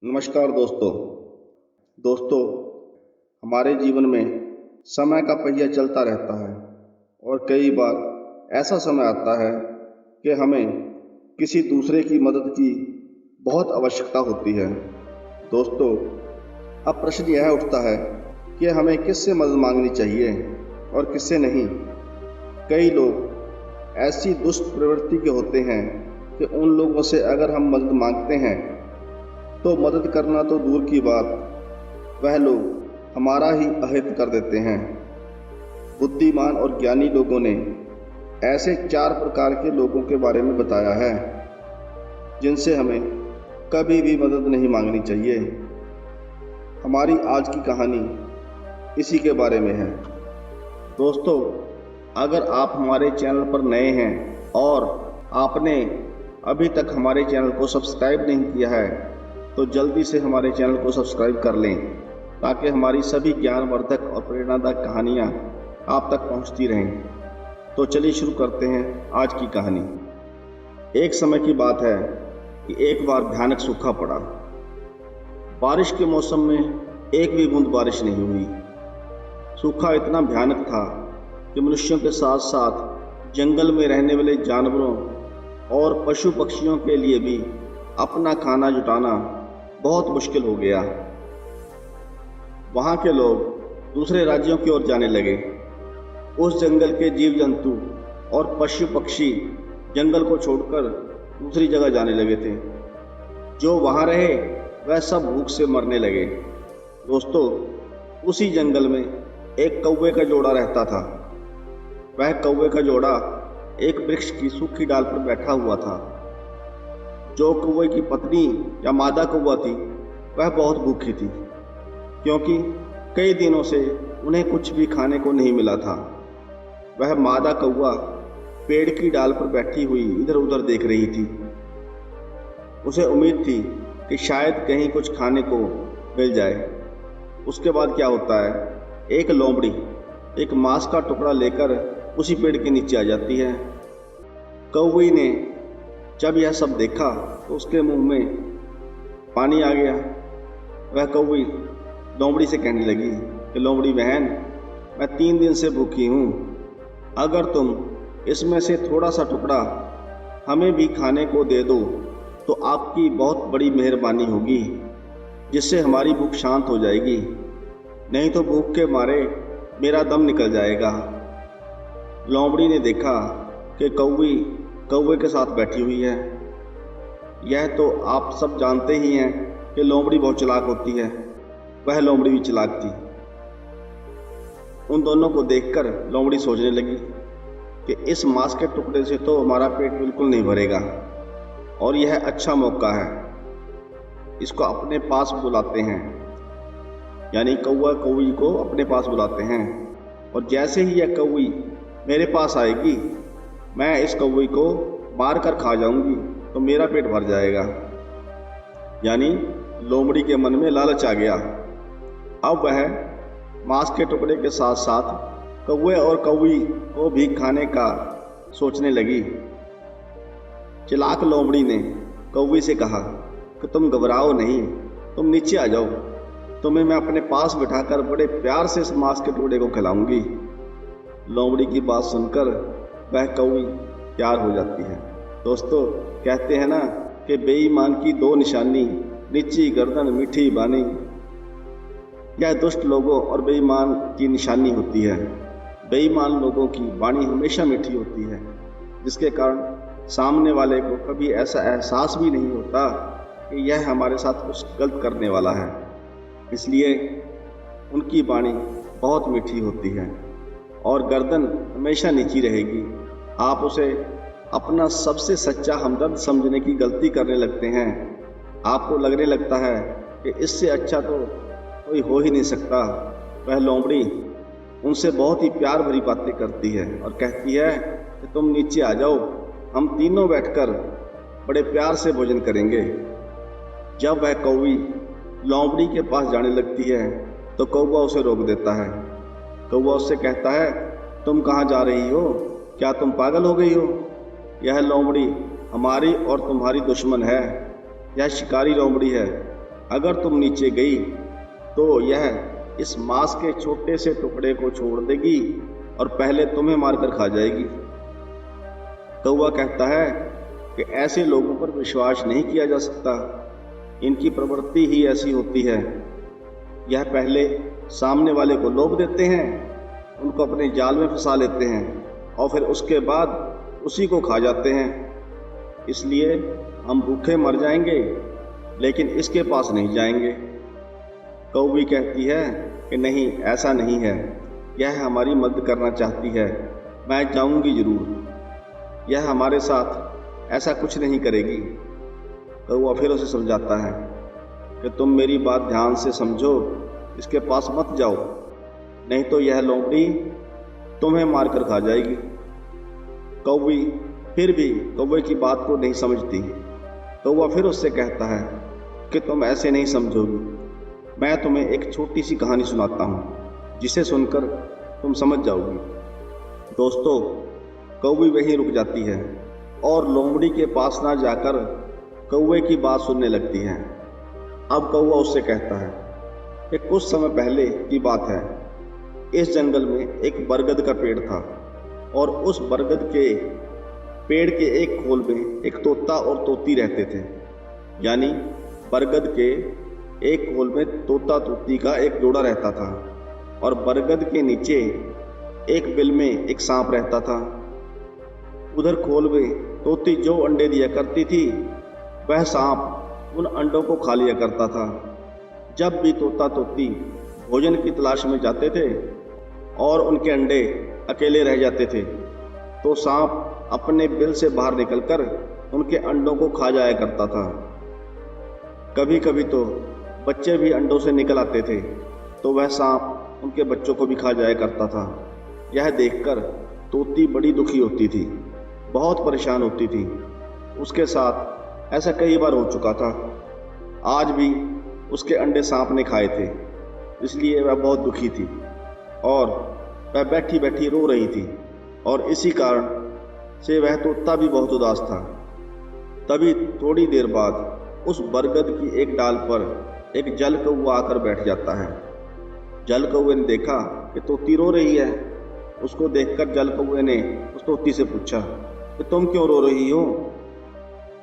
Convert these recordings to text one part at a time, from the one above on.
नमस्कार दोस्तों। दोस्तों, हमारे जीवन में समय का पहिया चलता रहता है और कई बार ऐसा समय आता है कि हमें किसी दूसरे की मदद की बहुत आवश्यकता होती है। दोस्तों, अब प्रश्न यह उठता है कि हमें किससे मदद मांगनी चाहिए और किससे नहीं। कई लोग ऐसी दुष्ट प्रवृत्ति के होते हैं कि उन लोगों से अगर हम मदद मांगते हैं तो मदद करना तो दूर की बात, वह लोग हमारा ही अहित कर देते हैं। बुद्धिमान और ज्ञानी लोगों ने ऐसे 4 प्रकार के लोगों के बारे में बताया है जिनसे हमें कभी भी मदद नहीं मांगनी चाहिए। हमारी आज की कहानी इसी के बारे में है। दोस्तों, अगर आप हमारे चैनल पर नए हैं और आपने अभी तक हमारे चैनल को सब्सक्राइब नहीं किया है तो जल्दी से हमारे चैनल को सब्सक्राइब कर लें ताकि हमारी सभी ज्ञानवर्धक और प्रेरणादायक कहानियाँ आप तक पहुँचती रहें। तो चलिए शुरू करते हैं आज की कहानी। एक समय की बात है कि एक बार भयानक सूखा पड़ा। बारिश के मौसम में एक भी बूंद बारिश नहीं हुई। सूखा इतना भयानक था कि मनुष्यों के साथ साथ जंगल में रहने वाले जानवरों और पशु पक्षियों के लिए भी अपना खाना जुटाना बहुत मुश्किल हो गया। वहाँ के लोग दूसरे राज्यों की ओर जाने लगे। उस जंगल के जीव जंतु और पशु पक्षी जंगल को छोड़कर दूसरी जगह जाने लगे थे। जो वहाँ रहे वह सब भूख से मरने लगे। दोस्तों, उसी जंगल में एक कौवे का जोड़ा रहता था। वह कौवे का जोड़ा एक वृक्ष की सूखी डाल पर बैठा हुआ था। जो कौवे की पत्नी या मादा कौवा थी वह बहुत भूखी थी क्योंकि कई दिनों से उन्हें कुछ भी खाने को नहीं मिला था। वह मादा कौवा पेड़ की डाल पर बैठी हुई इधर उधर देख रही थी। उसे उम्मीद थी कि शायद कहीं कुछ खाने को मिल जाए। उसके बाद क्या होता है, एक लोमड़ी एक मांस का टुकड़ा लेकर उसी पेड़ के नीचे आ जाती है। कौवे ने जब यह सब देखा तो उसके मुंह में पानी आ गया। वह कौवी लोमड़ी से कहने लगी कि लोमड़ी बहन, मैं 3 दिन से भूखी हूँ। अगर तुम इसमें से थोड़ा सा टुकड़ा हमें भी खाने को दे दो तो आपकी बहुत बड़ी मेहरबानी होगी, जिससे हमारी भूख शांत हो जाएगी। नहीं तो भूख के मारे मेरा दम निकल जाएगा। लोमड़ी ने देखा कि कौवी कौवे के साथ बैठी हुई है। यह तो आप सब जानते ही हैं कि लोमड़ी बहुत चालाक होती है। वह लोमड़ी भी चालाक थी। उन दोनों को देखकर लोमड़ी सोचने लगी कि इस मांस के टुकड़े से तो हमारा पेट बिल्कुल नहीं भरेगा और यह अच्छा मौका है। इसको अपने पास बुलाते हैं, यानी कौवा कौवी को अपने पास बुलाते हैं। और जैसे ही यह कौवी मेरे पास आएगी, मैं इस कौवे को मार कर खा जाऊंगी तो मेरा पेट भर जाएगा। यानी लोमड़ी के मन में लालच आ गया। अब वह मांस के टुकड़े के साथ साथ कौवे और कौवी को भी खाने का सोचने लगी। चालाक लोमड़ी ने कौवी से कहा कि तुम घबराओ नहीं, तुम नीचे आ जाओ, तुम्हें मैं अपने पास बिठाकर बड़े प्यार से इस मांस के टुकड़े को खिलाऊंगी। लोमड़ी की बात सुनकर वह कौवी तैयार हो जाती है। दोस्तों, कहते हैं ना कि बेईमान की 2 निशानी, नीची गर्दन मीठी बानी। यह दुष्ट लोगों और बेईमान की निशानी होती है। बेईमान लोगों की वाणी हमेशा मीठी होती है, जिसके कारण सामने वाले को कभी ऐसा एहसास भी नहीं होता कि यह हमारे साथ कुछ गलत करने वाला है। इसलिए उनकी वाणी बहुत मीठी होती है और गर्दन हमेशा नीची रहेगी। आप उसे अपना सबसे सच्चा हमदर्द समझने की गलती करने लगते हैं। आपको लगने लगता है कि इससे अच्छा तो कोई हो ही नहीं सकता। वह लोमड़ी उनसे बहुत ही प्यार भरी बातें करती है और कहती है कि तुम नीचे आ जाओ, हम तीनों बैठकर बड़े प्यार से भोजन करेंगे। जब वह कौवी लोमड़ी के पास जाने लगती है तो कौवा उसे रोक देता है। कौवा उससे कहता है, तुम कहाँ जा रही हो? क्या तुम पागल हो गई हो? यह लोमड़ी हमारी और तुम्हारी दुश्मन है। यह शिकारी लोमड़ी है अगर तुम नीचे गई तो यह इस मांस के छोटे से टुकड़े को छोड़ देगी और पहले तुम्हें मारकर खा जाएगी। कौवा कहता है कि ऐसे लोगों पर विश्वास नहीं किया जा सकता, इनकी प्रवृत्ति ही ऐसी होती है। यह पहले सामने वाले को लोभ देते हैं, उनको अपने जाल में फंसा लेते हैं और फिर उसके बाद उसी को खा जाते हैं। इसलिए हम भूखे मर जाएंगे लेकिन इसके पास नहीं जाएंगे। कौवी कहती है कि नहीं, ऐसा नहीं है, यह हमारी मदद करना चाहती है, मैं जाऊंगी जरूर, यह हमारे साथ ऐसा कुछ नहीं करेगी। कौवा फिर उसे समझाता है कि तुम मेरी बात ध्यान से समझो, इसके पास मत जाओ, नहीं तो यह लोमड़ी तुम्हें मारकर खा जाएगी। कौवी फिर भी कौवे की बात को नहीं समझती। कौवा फिर उससे कहता है कि तुम ऐसे नहीं समझोगी, मैं तुम्हें एक छोटी सी कहानी सुनाता हूँ जिसे सुनकर तुम समझ जाओगी। दोस्तों, कौवी वहीं रुक जाती है और लोमड़ी के पास ना जाकर कौवे की बात सुनने लगती है। अब कौवा उससे कहता है कि कुछ समय पहले की बात है, इस जंगल में एक बरगद का पेड़ था और उस बरगद के पेड़ के एक खोल में एक तोता और तोती रहते थे। यानी बरगद के एक खोल में तोता तोती का एक जोड़ा रहता था और बरगद के नीचे एक बिल में एक सांप रहता था। उधर खोल में तोती जो अंडे दिया करती थी, वह सांप उन अंडों को खा लिया करता था। जब भी तोता तोती भोजन की तलाश में जाते थे और उनके अंडे अकेले रह जाते थे, तो सांप अपने बिल से बाहर निकलकर उनके अंडों को खा जाया करता था। कभी कभी तो बच्चे भी अंडों से निकल आते थे, तो वह सांप उनके बच्चों को भी खा जाया करता था। यह देखकर तोती बड़ी दुखी होती थी, बहुत परेशान होती थी। उसके साथ ऐसा कई बार हो चुका था। आज भी उसके अंडे सांप ने खाए थे, इसलिए वह बहुत दुखी थी और वह बैठी बैठी रो रही थी और इसी कारण से वह तोता भी बहुत उदास था। तभी थोड़ी देर बाद उस बरगद की एक डाल पर एक जल कौवा आकर बैठ जाता है। जल कौवे ने देखा कि तोती रो रही है। उसको देखकर जल कौवे ने उस तोती से पूछा कि तुम क्यों रो रही हो।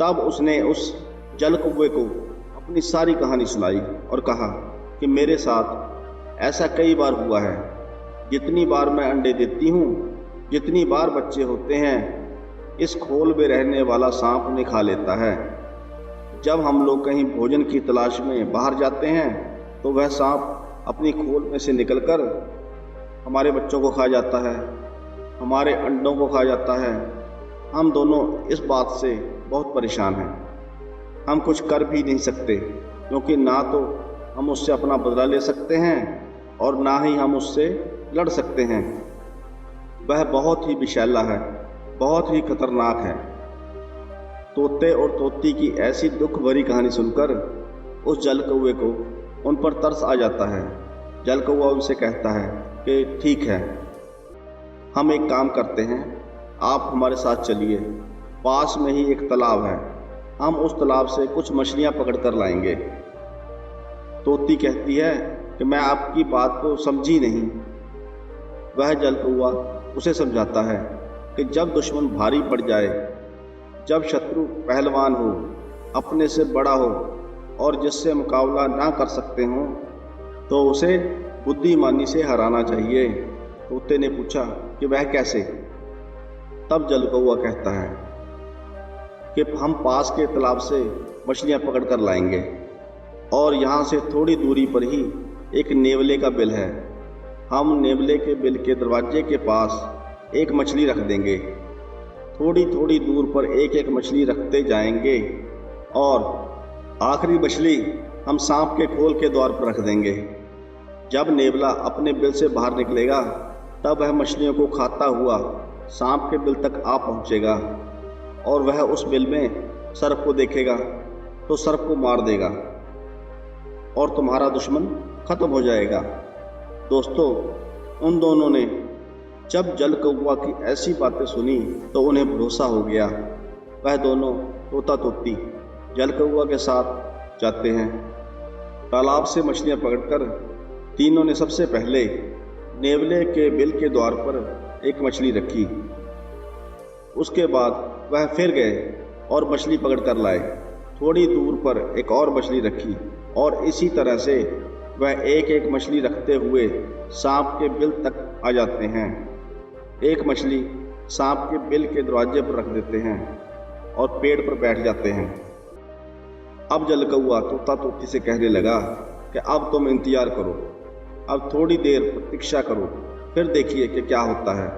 तब उसने उस जल कौवे को अपनी सारी कहानी सुनाई और कहा कि मेरे साथ ऐसा कई बार हुआ है। जितनी बार मैं अंडे देती हूँ, जितनी बार बच्चे होते हैं, इस खोल में रहने वाला सांप उन्हें खा लेता है। जब हम लोग कहीं भोजन की तलाश में बाहर जाते हैं तो वह सांप अपनी खोल में से निकलकर हमारे बच्चों को खा जाता है, हमारे अंडों को खा जाता है। हम दोनों इस बात से बहुत परेशान हैं। हम कुछ कर भी नहीं सकते, क्योंकि ना तो हम उससे अपना बदला ले सकते हैं और ना ही हम उससे लड़ सकते हैं। वह बहुत ही विषैला है, बहुत ही खतरनाक है। तोते और तोती की ऐसी दुख भरी कहानी सुनकर उस जल कौवे को उन पर तरस आ जाता है। जल कौवा उनसे कहता है कि ठीक है, हम एक काम करते हैं, आप हमारे साथ चलिए। पास में ही एक तालाब है, हम उस तालाब से कुछ मछलियां पकड़ कर लाएंगे। तोती कहती है कि मैं आपकी बात को समझी नहीं। वह जल कौवा उसे समझाता है कि जब दुश्मन भारी पड़ जाए, जब शत्रु पहलवान हो, अपने से बड़ा हो और जिससे मुकाबला ना कर सकते हो, तो उसे बुद्धिमानी से हराना चाहिए। तोते ने पूछा कि वह कैसे। तब जल कौवा कहता है कि हम पास के तालाब से मछलियां पकड़ कर लाएंगे और यहाँ से थोड़ी दूरी पर ही एक नेवले का बिल है। हम नेवले के बिल के दरवाजे के पास एक मछली रख देंगे। थोड़ी थोड़ी दूर पर एक एक मछली रखते जाएंगे और आखिरी मछली हम सांप के खोल के द्वार पर रख देंगे। जब नेवला अपने बिल से बाहर निकलेगा, तब वह मछलियों को खाता हुआ सांप के बिल तक आ पहुंचेगा और वह उस बिल में सर्प को देखेगा तो सर्प को मार देगा और तुम्हारा दुश्मन खत्म हो जाएगा। दोस्तों, उन दोनों ने जब जल कौवा की ऐसी बातें सुनी तो उन्हें भरोसा हो गया। वह दोनों तोता तोती जल कौवा के साथ जाते हैं तालाब से मछलियां पकड़कर तीनों ने सबसे पहले नेवले के बिल के द्वार पर एक मछली रखी। उसके बाद वह फिर गए और मछली पकड़ कर लाए। थोड़ी दूर पर एक और मछली रखी और इसी तरह से वह एक एक मछली रखते हुए सांप के बिल तक आ जाते हैं। एक मछली सांप के बिल के दरवाजे पर रख देते हैं और पेड़ पर बैठ जाते हैं। अब जल कौआ तोता तोती से कहने लगा कि अब तुम इंतजार करो, अब थोड़ी देर प्रतीक्षा करो, फिर देखिए कि क्या होता है।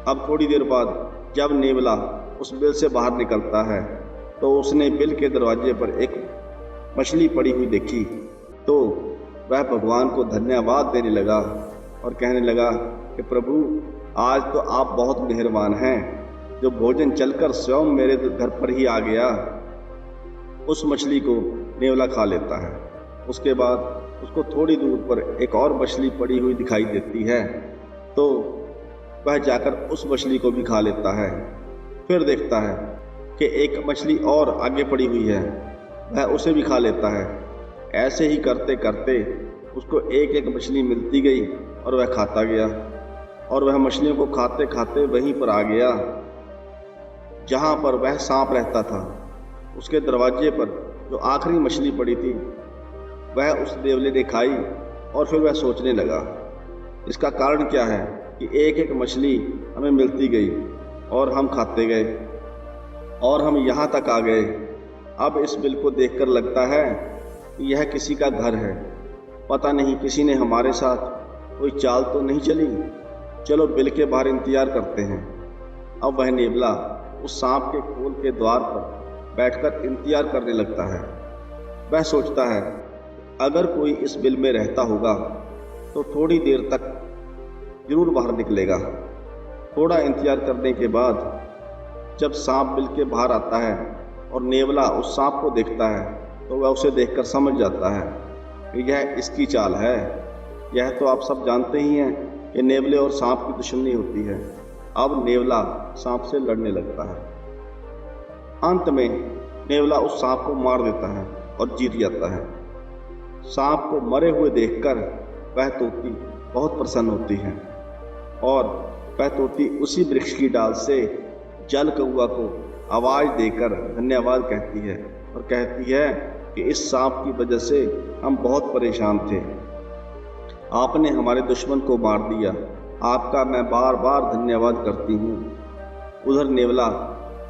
अब थोड़ी देर बाद जब नेवला उस बिल से बाहर निकलता है तो उसने बिल के दरवाजे पर एक मछली पड़ी हुई देखी तो वह भगवान को धन्यवाद देने लगा और कहने लगा कि प्रभु, आज तो आप बहुत मेहरबान हैं, जो भोजन चलकर स्वयं मेरे घर पर ही आ गया। उस मछली को नेवला खा लेता है। उसके बाद उसको थोड़ी दूर पर एक और मछली पड़ी हुई दिखाई देती है तो वह जाकर उस मछली को भी खा लेता है। फिर देखता है कि एक मछली और आगे पड़ी हुई है, वह उसे भी खा लेता है। ऐसे ही करते करते उसको एक एक मछली मिलती गई और वह खाता गया और वह मछलियों को खाते खाते वहीं पर आ गया जहाँ पर वह सांप रहता था। उसके दरवाजे पर जो आखिरी मछली पड़ी थी वह उस नेवले ने खाई और फिर वह सोचने लगा, इसका कारण क्या है कि एक एक मछली हमें मिलती गई और हम खाते गए और हम यहाँ तक आ गए। अब इस बिल को देखकर लगता है कि यह किसी का घर है। पता नहीं किसी ने हमारे साथ कोई चाल तो नहीं चली। चलो बिल के बाहर इंतजार करते हैं। अब वह नेवला उस सांप के खोल के द्वार पर बैठकर इंतजार करने लगता है। वह सोचता है अगर कोई इस बिल में रहता होगा तो थोड़ी देर तक जरूर बाहर निकलेगा। थोड़ा इंतजार करने के बाद जब सांप बिल के बाहर आता है और नेवला उस सांप को देखता है तो वह उसे देखकर समझ जाता है कि यह इसकी चाल है। यह तो आप सब जानते ही हैं कि नेवले और सांप की दुश्मनी होती है। अब नेवला सांप से लड़ने लगता है। अंत में नेवला उस सांप को मार देता है और जीत जाता है। सांप को मरे हुए देखकर वह तोती बहुत प्रसन्न होती है और वह तोती उसी वृक्ष की डाल से जल कौआ को आवाज देकर धन्यवाद कहती है और कहती है कि इस सांप की वजह से हम बहुत परेशान थे। आपने हमारे दुश्मन को मार दिया, आपका मैं बार बार धन्यवाद करती हूँ। उधर नेवला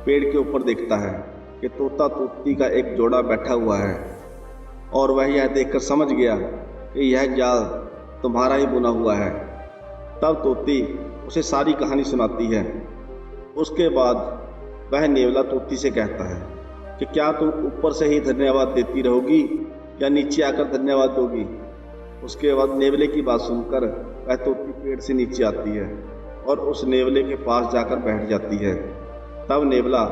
पेड़ के ऊपर देखता है कि तोता तोती का एक जोड़ा बैठा हुआ है और वह यह देखकर समझ गया कि यह जाल तुम्हारा ही बुना हुआ है। तब तोती उसे सारी कहानी सुनाती है। उसके बाद वह नेवला तोती से कहता है कि क्या तुम ऊपर से ही धन्यवाद देती रहोगी या नीचे आकर धन्यवाद दोगी। उसके बाद नेवले की बात सुनकर वह तोती पेड़ से नीचे आती है और उस नेवले के पास जाकर बैठ जाती है। तब नेवला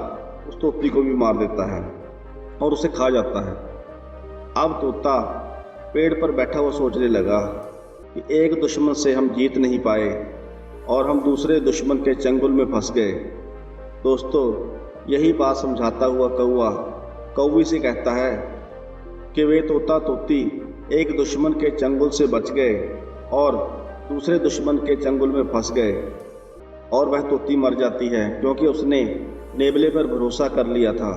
उस तोती को भी मार देता है और उसे खा जाता है। अब तोता पेड़ पर बैठा हुआ सोचने लगा कि एक दुश्मन से हम जीत नहीं पाए और हम दूसरे दुश्मन के चंगुल में फंस गए। दोस्तों, यही बात समझाता हुआ कौआ कौवी से कहता है कि वे तोता तोती एक दुश्मन के चंगुल से बच गए और दूसरे दुश्मन के चंगुल में फंस गए और वह तोती मर जाती है क्योंकि उसने नेवले पर भरोसा कर लिया था।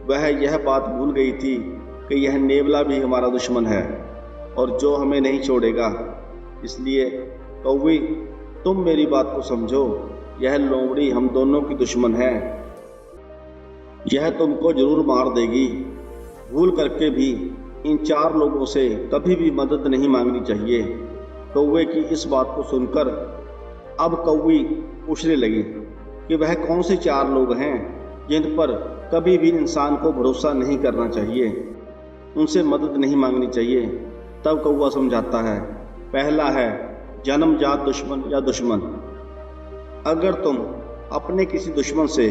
वह यह बात भूल गई थी कि यह नेवला भी हमारा दुश्मन है और जो हमें नहीं छोड़ेगा। इसलिए कौवी, तुम मेरी बात को समझो, यह लोमड़ी हम दोनों की दुश्मन है। यह तुमको जरूर मार देगी। भूल करके भी इन 4 लोगों से कभी भी मदद नहीं मांगनी चाहिए। कौवे की इस बात को सुनकर अब कौवी पूछने लगी कि वह कौन से 4 लोग हैं जिन पर कभी भी इंसान को भरोसा नहीं करना चाहिए, उनसे मदद नहीं मांगनी चाहिए। तब कौवा समझाता है, पहला है जन्मजात दुश्मन या दुश्मन। अगर तुम अपने किसी दुश्मन से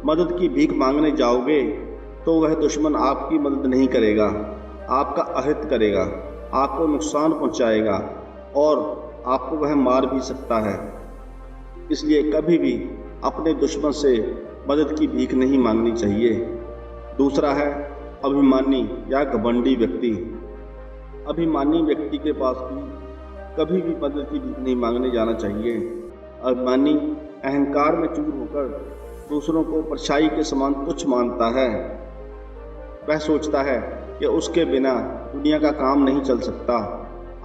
मदद की भीख मांगने जाओगे तो वह दुश्मन आपकी मदद नहीं करेगा, आपका अहित करेगा, आपको नुकसान पहुंचाएगा और आपको वह मार भी सकता है। इसलिए कभी भी अपने दुश्मन से मदद की भीख नहीं मांगनी चाहिए। दूसरा है अभिमानी या घमंडी व्यक्ति। अभिमानी व्यक्ति के पास भी कभी भी मदद की भीख नहीं मांगने जाना चाहिए। अभिमानी अहंकार में चूर होकर दूसरों को परछाई के समान तुच्छ मानता है। वह सोचता है कि उसके बिना दुनिया का काम नहीं चल सकता।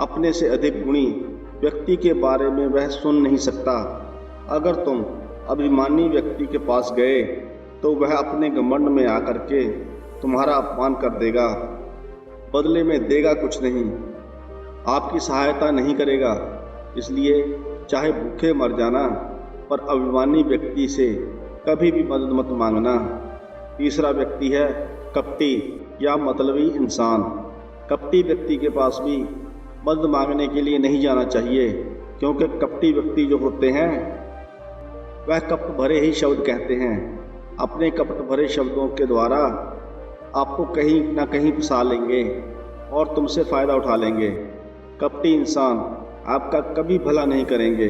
अपने से अधिक गुणी व्यक्ति के बारे में वह सुन नहीं सकता। अगर तुम अभिमानी व्यक्ति के पास गए तो वह अपने घमंड में आकर के तुम्हारा अपमान कर देगा। बदले में देगा कुछ नहीं, आपकी सहायता नहीं करेगा। इसलिए चाहे भूखे मर जाना, पर अभिमानी व्यक्ति से कभी भी मदद मत मांगना। तीसरा व्यक्ति है कपटी या मतलबी इंसान। कपटी व्यक्ति के पास भी मदद मांगने के लिए नहीं जाना चाहिए, क्योंकि कपटी व्यक्ति जो होते हैं वह कपट भरे ही शब्द कहते हैं। अपने कपट भरे शब्दों के द्वारा आपको कहीं ना कहीं फंसा लेंगे और तुमसे फ़ायदा उठा लेंगे। कपटी इंसान आपका कभी भला नहीं करेंगे,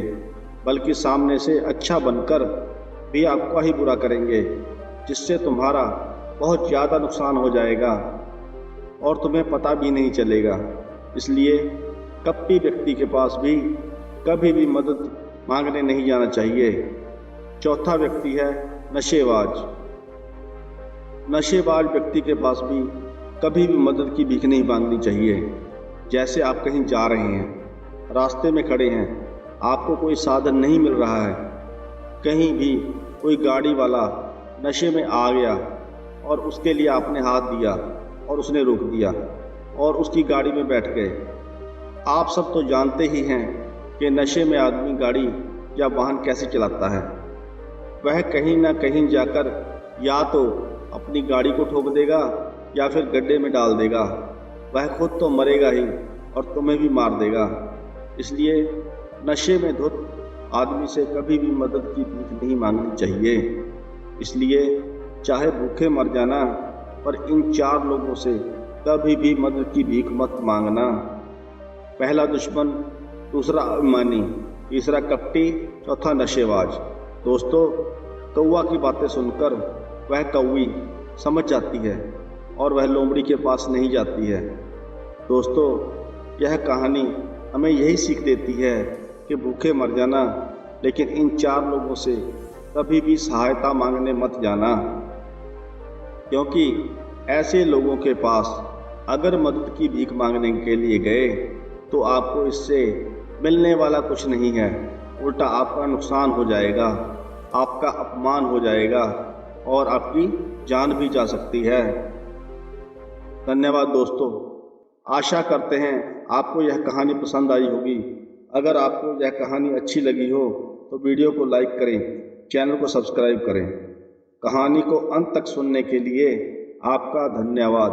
बल्कि सामने से अच्छा बनकर भी आपका ही बुरा करेंगे, जिससे तुम्हारा बहुत ज़्यादा नुकसान हो जाएगा और तुम्हें पता भी नहीं चलेगा। इसलिए कपटी व्यक्ति के पास भी कभी भी मदद मांगने नहीं जाना चाहिए। चौथा व्यक्ति है नशेबाज। नशेबाज व्यक्ति के पास भी कभी भी मदद की भीख नहीं मांगनी चाहिए। जैसे आप कहीं जा रहे हैं, रास्ते में खड़े हैं, आपको कोई साधन नहीं मिल रहा है, कहीं भी कोई गाड़ी वाला नशे में आ गया और उसके लिए आपने हाथ दिया और उसने रोक दिया और उसकी गाड़ी में बैठ गए। आप सब तो जानते ही हैं कि नशे में आदमी गाड़ी या वाहन कैसे चलाता है। वह कहीं ना कहीं जाकर या तो अपनी गाड़ी को ठोक देगा या फिर गड्ढे में डाल देगा। वह खुद तो मरेगा ही और तुम्हें भी मार देगा। इसलिए नशे में धुत आदमी से कभी भी मदद की भीख नहीं मांगनी चाहिए। इसलिए चाहे भूखे मर जाना, पर इन 4 लोगों से कभी भी मदद की भीख मत मांगना। पहला दुश्मन, दूसरा अभिमानी, तीसरा कपटी, चौथा नशेबाज। दोस्तों, कौवा की बातें सुनकर वह कौवी समझ जाती है और वह लोमड़ी के पास नहीं जाती है। दोस्तों, यह कहानी हमें यही सीख देती है कि भूखे मर जाना, लेकिन इन 4 लोगों से कभी भी सहायता मांगने मत जाना, क्योंकि ऐसे लोगों के पास अगर मदद की भीख मांगने के लिए गए तो आपको इससे मिलने वाला कुछ नहीं है, उल्टा आपका नुकसान हो जाएगा, आपका अपमान हो जाएगा और आपकी जान भी जा सकती है। धन्यवाद दोस्तों। आशा करते हैं आपको यह कहानी पसंद आई होगी। अगर आपको यह कहानी अच्छी लगी हो तो वीडियो को लाइक करें, चैनल को सब्सक्राइब करें। कहानी को अंत तक सुनने के लिए आपका धन्यवाद।